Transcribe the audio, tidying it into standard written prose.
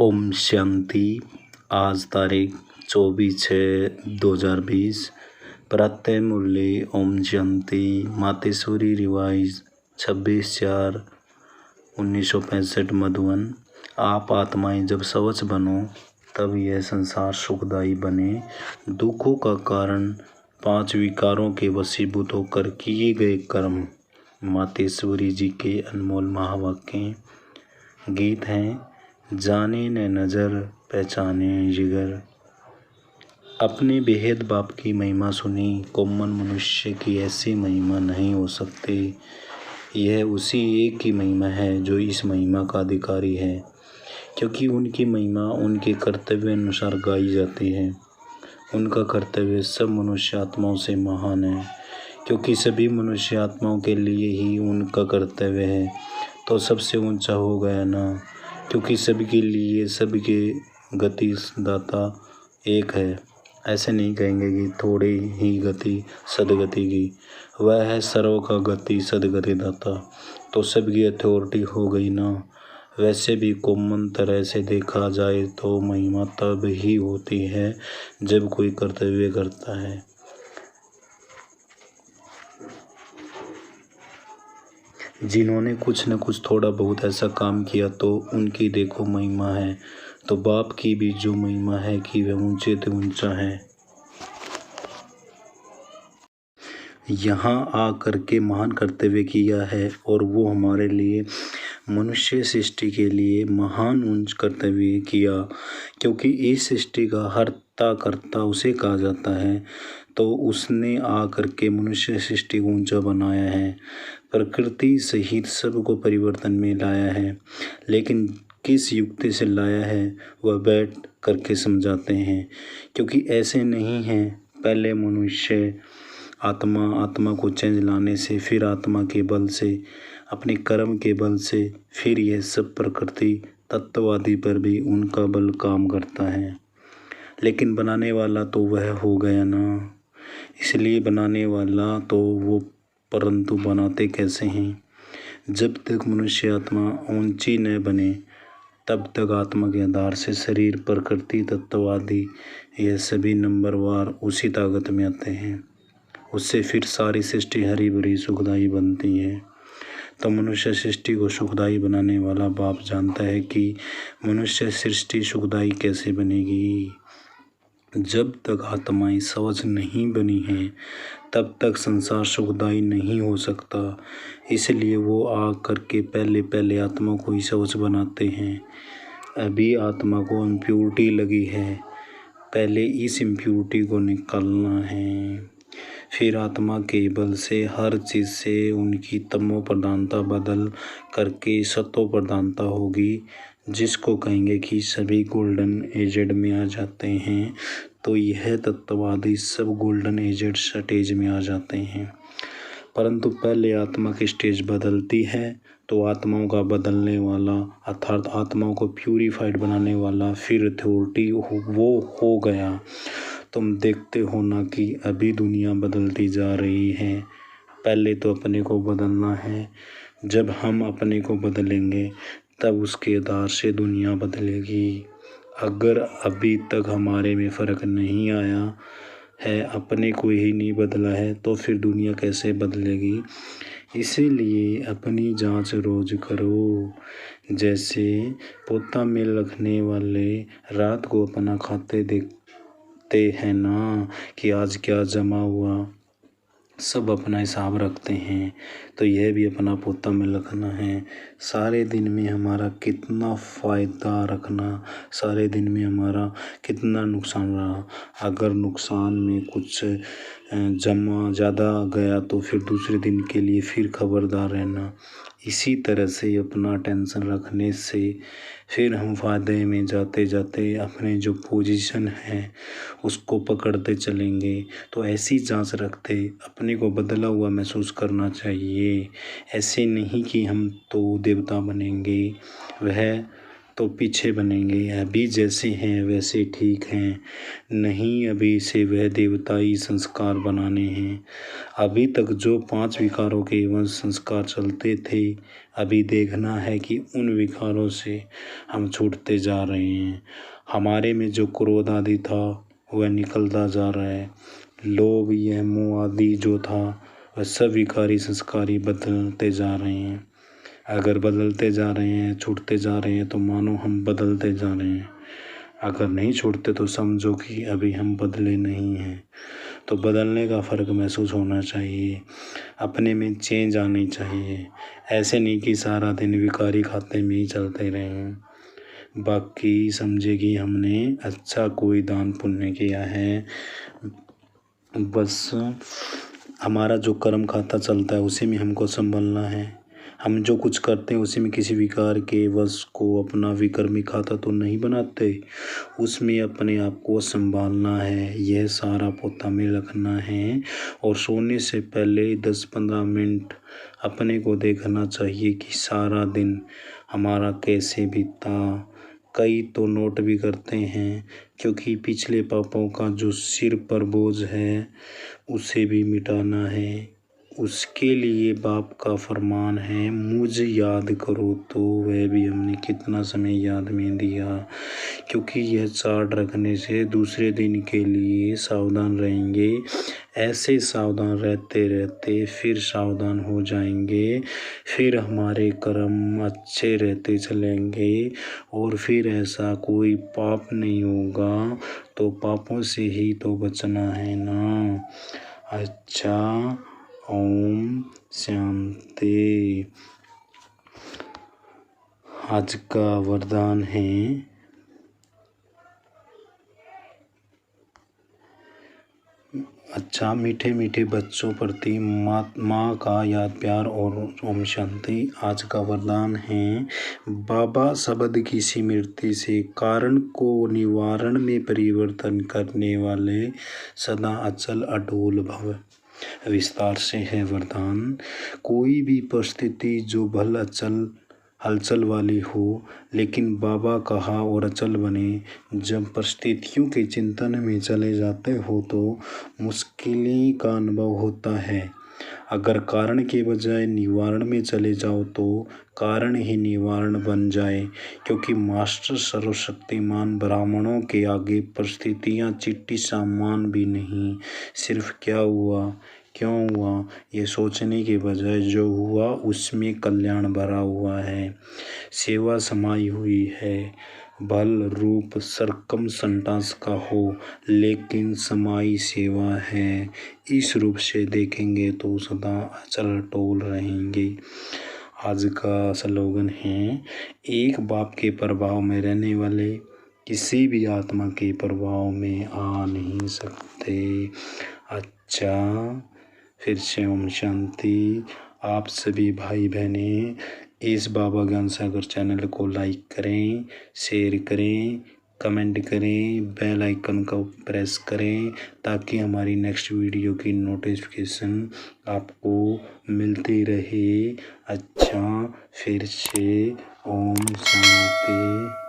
ओम शांति। आज तारीख 24/6/2020। प्रातः मुरली ओम शांति। मातेश्वरी रिवाइज 26/4/1965 मधुबन। आप आत्माएं जब स्वच्छ बनो तब यह संसार सुखदायी बने। दुखों का कारण 5 विकारों के वशीभूत होकर किए गए कर्म। मातेश्वरी जी के अनमोल महावाक्य। गीत हैं। जाने न नज़र पहचाने जिगर। अपने बेहद बाप की महिमा सुनी। कोमल मनुष्य की ऐसी महिमा नहीं हो सकती। यह उसी एक की महिमा है जो इस महिमा का अधिकारी है, क्योंकि उनकी महिमा उनके कर्तव्य अनुसार गाई जाती है। उनका कर्तव्य सब मनुष्य आत्माओं से महान है, क्योंकि सभी मनुष्य आत्माओं के लिए ही उनका कर्तव्य है, तो सबसे ऊंचा हो गया ना, क्योंकि सबके लिए सबके गति दाता एक है। ऐसे नहीं कहेंगे कि थोड़ी ही गति सदगति की, वह है सर्व का गति सदगति दाता, तो सबकी अथॉरिटी हो गई ना। वैसे भी कॉमन तरह से देखा जाए तो महिमा तब ही होती है जब कोई कर्तव्य करता है। जिन्होंने कुछ न कुछ थोड़ा बहुत ऐसा काम किया तो उनकी देखो महिमा है। तो बाप की भी जो महिमा है कि वह ऊंचे से ऊंचा है। यहाँ आकर के महान कर्तव्य किया है और वो हमारे लिए मनुष्य सृष्टि के लिए महान ऊंच कर्तव्य किया, क्योंकि इस सृष्टि का हर्ता कर्ता उसे कहा जाता है। तो उसने आकर के मनुष्य सृष्टि को ऊंचा बनाया है, प्रकृति सहित सबको परिवर्तन में लाया है। लेकिन किस युक्ति से लाया है वह बैठ करके समझाते हैं, क्योंकि ऐसे नहीं है पहले मनुष्य आत्मा को चेंज लाने से, फिर आत्मा के बल से, अपने कर्म के बल से, फिर यह सब प्रकृति तत्ववादी पर भी उनका बल काम करता है। लेकिन बनाने वाला तो वह हो गया ना, इसलिए बनाने वाला तो वो, परंतु बनाते कैसे हैं। जब तक मनुष्य आत्मा ऊंची न बने तब तक आत्मा के आधार से शरीर प्रकृति तत्ववादी यह सभी नंबरवार उसी ताकत में आते हैं। उससे फिर सारी सृष्टि हरी भरी सुखदायी बनती है। तो मनुष्य सृष्टि को सुखदायी बनाने वाला बाप जानता है कि मनुष्य सृष्टि सुखदायी कैसे बनेगी। जब तक आत्माएं स्वच्छ नहीं बनी हैं तब तक संसार सुखदायी नहीं हो सकता। इसलिए वो आ करके पहले आत्मा को ही स्वच्छ बनाते हैं। अभी आत्मा को इम्प्योरिटी लगी है, पहले इस इम्प्योरिटी को निकालना है। फिर आत्मा के बल से हर चीज़ से उनकी तमो प्रधानता बदल करके सतो प्रधानता होगी, जिसको कहेंगे कि सभी गोल्डन एजेड में आ जाते हैं। तो यह तत्ववादी सब गोल्डन एजेड स्टेज में आ जाते हैं। परंतु पहले आत्मा की स्टेज बदलती है, तो आत्माओं का बदलने वाला अर्थात आत्माओं को प्यूरिफाइड बनाने वाला फिर अथॉरिटी वो हो गया। तुम देखते हो ना कि अभी दुनिया बदलती जा रही है। पहले तो अपने को बदलना है। जब हम अपने को बदलेंगे तब उसके आधार से दुनिया बदलेगी। अगर अभी तक हमारे में फ़र्क नहीं आया है, अपने को ही नहीं बदला है, तो फिर दुनिया कैसे बदलेगी। इसीलिए अपनी जांच रोज करो। जैसे पोता में रखने वाले रात को अपना खाते देखते हैं ना कि आज क्या जमा हुआ, सब अपना हिसाब रखते हैं। तो यह भी अपना पोता में रखना है। सारे दिन में हमारा कितना फ़ायदा रखना, सारे दिन में हमारा कितना नुकसान रहा। अगर नुकसान में कुछ जमा ज़्यादा गया तो फिर दूसरे दिन के लिए फिर खबरदार रहना। इसी तरह से अपना टेंशन रखने से फिर हम फ़ायदे में जाते जाते अपने जो पोजीशन है उसको पकड़ते चलेंगे। तो ऐसी जांच रखते अपने को बदला हुआ महसूस करना चाहिए। ऐसे नहीं कि हम तो देवता बनेंगे। वह तो पीछे बनेंगे। अभी जैसे हैं वैसे ठीक हैं, नहीं अभी से वह देवताई संस्कार बनाने हैं। अभी तक जो 5 विकारों के एवं संस्कार चलते थे, अभी देखना है कि उन विकारों से हम छूटते जा रहे हैं। हमारे में जो क्रोध आदि था वह निकलता जा रहा है। लोभ यह मोह आदि जो था वह सब विकारी संस्कारी बदलते जा रहे हैं। अगर बदलते जा रहे हैं, छूटते जा रहे हैं तो मानो हम बदलते जा रहे हैं। अगर नहीं छूटते तो समझो कि अभी हम बदले नहीं हैं। तो बदलने का फ़र्क महसूस होना चाहिए, अपने में चेंज आनी चाहिए। ऐसे नहीं कि सारा दिन विकारी खाते में ही चलते रहें। बाकी समझे कि हमने अच्छा कोई दान पुण्य किया है, बस हमारा जो कर्म खाता चलता है उसी में हमको संभलना है। हम जो कुछ करते हैं उसी में किसी विकार के वश को अपना विकर्मी खाता तो नहीं बनाते, उसमें अपने आप को संभालना है। यह सारा पोता में रखना है और सोने से पहले 10-15 मिनट अपने को देखना चाहिए कि सारा दिन हमारा कैसे बीता। कई तो नोट भी करते हैं, क्योंकि पिछले पापों का जो सिर पर बोझ है उसे भी मिटाना है। उसके लिए बाप का फरमान है, मुझ याद करो। तो वह भी हमने कितना समय याद में दिया, क्योंकि यह चार्ट रखने से दूसरे दिन के लिए सावधान रहेंगे। ऐसे सावधान रहते रहते फिर सावधान हो जाएंगे, फिर हमारे कर्म अच्छे रहते चलेंगे और फिर ऐसा कोई पाप नहीं होगा। तो पापों से ही तो बचना है ना। अच्छा, ओम शांति। आज का वरदान है, अच्छा मीठे मीठे बच्चों प्रति माँ का याद प्यार और ओम शांति। आज का वरदान है, बाबा शब्द की स्मृति से कारण को निवारण में परिवर्तन करने वाले सदा अचल अडोल भव। विस्तार से है वरदान, कोई भी परिस्थिति जो भल अचल हलचल वाली हो, लेकिन बाबा कहा और अचल बने। जब परिस्थितियों के चिंतन में चले जाते हो तो मुश्किलें का अनुभव होता है। अगर कारण के बजाय निवारण में चले जाओ तो कारण ही निवारण बन जाए, क्योंकि मास्टर सर्वशक्तिमान ब्राह्मणों के आगे परिस्थितियाँ चिट्ठी सामान भी नहीं। सिर्फ क्या हुआ, क्यों हुआ, ये सोचने के बजाय जो हुआ उसमें कल्याण भरा हुआ है, सेवा समाई हुई है। बल रूप सरकम संटास का हो, लेकिन समाई सेवा है। इस रूप से देखेंगे तो सदा अचल टोल रहेंगे। आज का स्लोगन है, एक बाप के प्रभाव में रहने वाले किसी भी आत्मा के प्रभाव में आ नहीं सकते। अच्छा, फिर से ओम शांति। आप सभी भाई बहनें इस बाबा ज्ञान सागर चैनल को लाइक करें, शेयर करें, कमेंट करें, बेल आइकन को प्रेस करें, ताकि हमारी नेक्स्ट वीडियो की नोटिफिकेशन आपको मिलती रहे। अच्छा, फिर से ओम शांति।